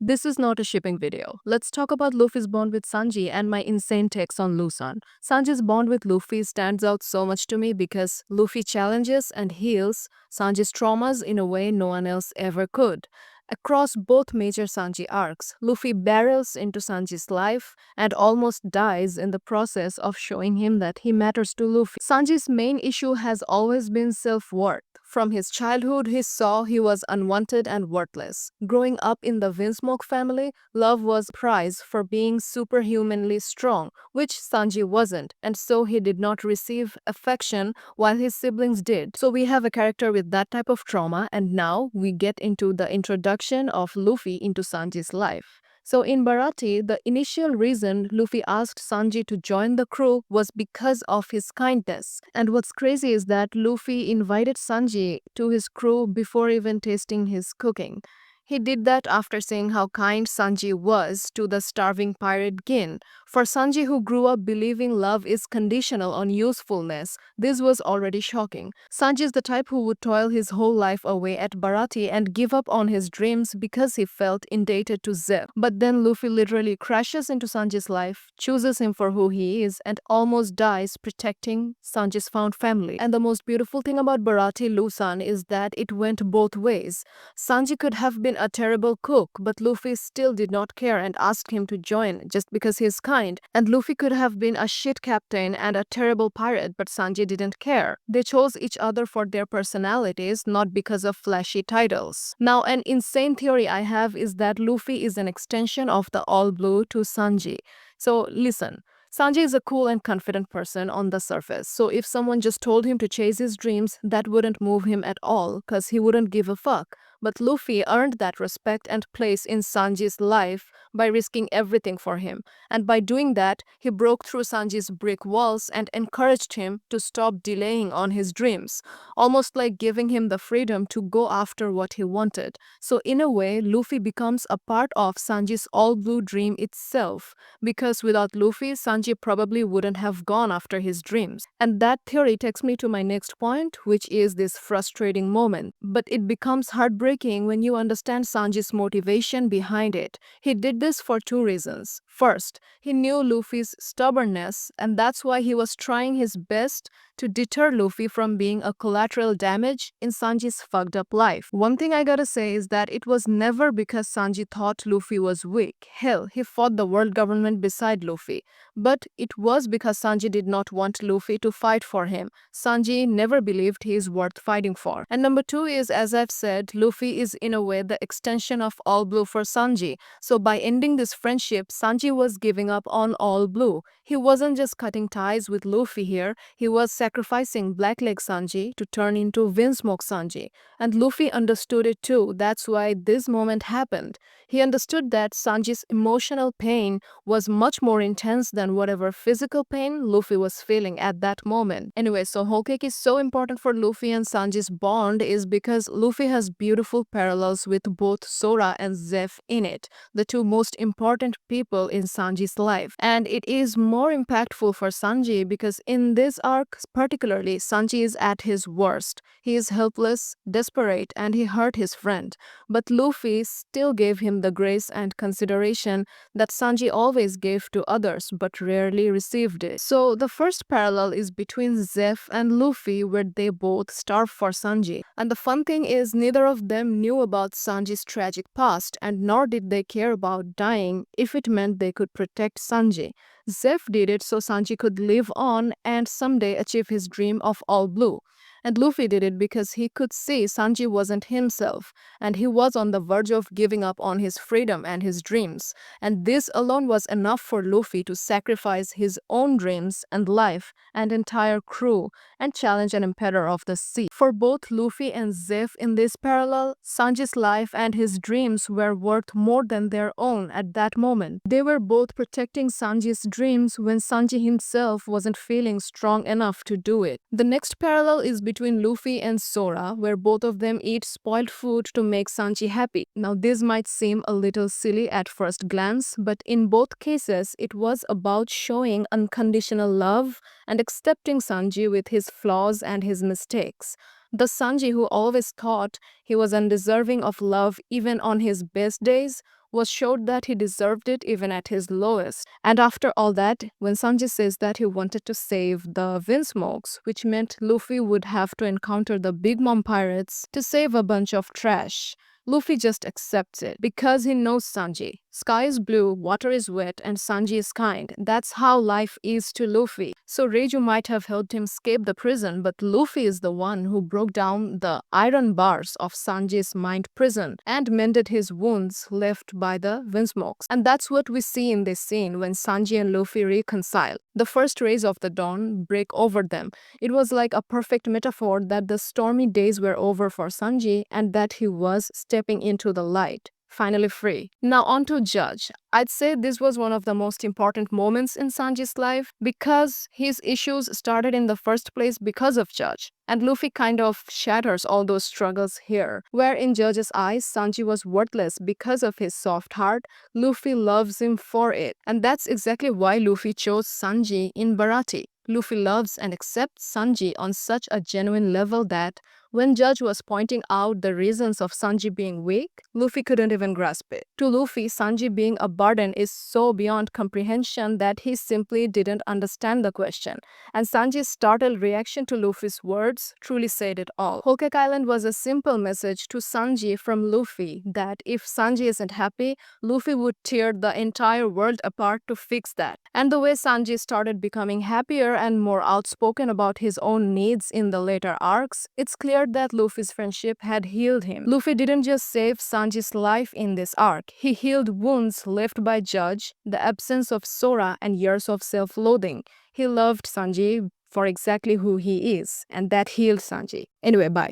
This is not a shipping video. Let's talk about Luffy's bond with Sanji and my insane takes on LuSan. Sanji's bond with Luffy stands out so much to me because Luffy challenges and heals Sanji's traumas in a way no one else ever could. Across both major Sanji arcs, Luffy barrels into Sanji's life and almost dies in the process of showing him that he matters to Luffy. Sanji's main issue has always been self-worth. From his childhood, he saw he was unwanted and worthless. Growing up in the Vinsmoke family, love was prized for being superhumanly strong, which Sanji wasn't, and so he did not receive affection while his siblings did. So we have a character with that type of trauma, and now we get into the introduction of Luffy into Sanji's life. So in Baratie, the initial reason Luffy asked Sanji to join the crew was because of his kindness. And what's crazy is that Luffy invited Sanji to his crew before even tasting his cooking. He did that after seeing how kind Sanji was to the starving pirate Gin. For Sanji, who grew up believing love is conditional on usefulness, this was already shocking. Sanji is the type who would toil his whole life away at Baratie and give up on his dreams because he felt indebted to Zeff. But then Luffy literally crashes into Sanji's life, chooses him for who he is, and almost dies protecting Sanji's found family. And the most beautiful thing about Baratie LuSan is that it went both ways. Sanji could have been a terrible cook, but Luffy still did not care and asked him to join just because he is kind. And Luffy could have been a shit captain and a terrible pirate, but Sanji didn't care. They chose each other for their personalities, not because of flashy titles. Now, an insane theory I have is that Luffy is an extension of the All Blue to Sanji. So listen. Sanji is a cool and confident person on the surface, so if someone just told him to chase his dreams, that wouldn't move him at all, cause he wouldn't give a fuck. But Luffy earned that respect and place in Sanji's life by risking everything for him. And by doing that, he broke through Sanji's brick walls and encouraged him to stop delaying on his dreams, almost like giving him the freedom to go after what he wanted. So in a way, Luffy becomes a part of Sanji's all-blue dream itself, because without Luffy, Sanji probably wouldn't have gone after his dreams. And that theory takes me to my next point, which is this frustrating moment. But it becomes heartbreaking when you understand Sanji's motivation behind it. He did this for two reasons. First, he knew Luffy's stubbornness, and that's why he was trying his best to deter Luffy from being a collateral damage in Sanji's fucked up life. One thing I gotta say is that it was never because Sanji thought Luffy was weak. Hell, he fought the world government beside Luffy. But it was because Sanji did not want Luffy to fight for him. Sanji never believed he is worth fighting for. And number two is, as I've said, Luffy is in a way the extension of All Blue for Sanji. So by ending this friendship, Sanji was giving up on All Blue. He wasn't just cutting ties with Luffy here, he was sacrificing Blackleg Sanji to turn into Vinsmoke Sanji. And Luffy understood it too. That's why this moment happened. He understood that Sanji's emotional pain was much more intense than whatever physical pain Luffy was feeling at that moment. Anyway, so wholecake is so important for Luffy and Sanji's bond is because Luffy has beautiful parallels with both Sora and Zeff in it, the two most important people in Sanji's life. And it is more impactful for Sanji because in this arc particularly, Sanji is at his worst. He is helpless, desperate, and he hurt his friend. But Luffy still gave him the grace and consideration that Sanji always gave to others but rarely received it. So the first parallel is between Zeff and Luffy, where they both starve for Sanji. And the fun thing is neither of them knew about Sanji's tragic past, and nor did they care about dying if it meant they could protect Sanji. Zeff did it so Sanji could live on and someday achieve his dream of All Blue. And Luffy did it because he could see Sanji wasn't himself, and he was on the verge of giving up on his freedom and his dreams. And this alone was enough for Luffy to sacrifice his own dreams and life and entire crew and challenge an emperor of the sea. For both Luffy and Zeff in this parallel, Sanji's life and his dreams were worth more than their own at that moment. They were both protecting Sanji's dreams when Sanji himself wasn't feeling strong enough to do it. The next parallel is between Luffy and Sora, where both of them eat spoiled food to make Sanji happy. Now this might seem a little silly at first glance, but in both cases it was about showing unconditional love and accepting Sanji with his flaws and his mistakes. The Sanji who always thought he was undeserving of love even on his best days was showed that he deserved it even at his lowest. And after all that, when Sanji says that he wanted to save the Windsmokes, which meant Luffy would have to encounter the Big Mom pirates to save a bunch of trash, Luffy just accepts it because he knows Sanji. Sky is blue, water is wet, and Sanji is kind. That's how life is to Luffy. So Reiju might have helped him escape the prison, but Luffy is the one who broke down the iron bars of Sanji's mind prison and mended his wounds left by the Windsmokes. And that's what we see in this scene when Sanji and Luffy reconcile. The first rays of the dawn break over them. It was like a perfect metaphor that the stormy days were over for Sanji and that he was stepping into the light, finally free. Now on to Judge. I'd say this was one of the most important moments in Sanji's life because his issues started in the first place because of Judge. And Luffy kind of shatters all those struggles here. Where in Judge's eyes, Sanji was worthless because of his soft heart, Luffy loves him for it. And that's exactly why Luffy chose Sanji in Baratie. Luffy loves and accepts Sanji on such a genuine level that when Judge was pointing out the reasons of Sanji being weak, Luffy couldn't even grasp it. To Luffy, Sanji being a burden is so beyond comprehension that he simply didn't understand the question. And Sanji's startled reaction to Luffy's words truly said it all. Whole Cake Island was a simple message to Sanji from Luffy that if Sanji isn't happy, Luffy would tear the entire world apart to fix that. And the way Sanji started becoming happier and more outspoken about his own needs in the later arcs, it's clear that Luffy's friendship had healed him. Luffy didn't just save Sanji's life in this arc, he healed wounds left by Judge, the absence of Sora, and years of self-loathing. He loved Sanji for exactly who he is, and that healed Sanji. Anyway, bye.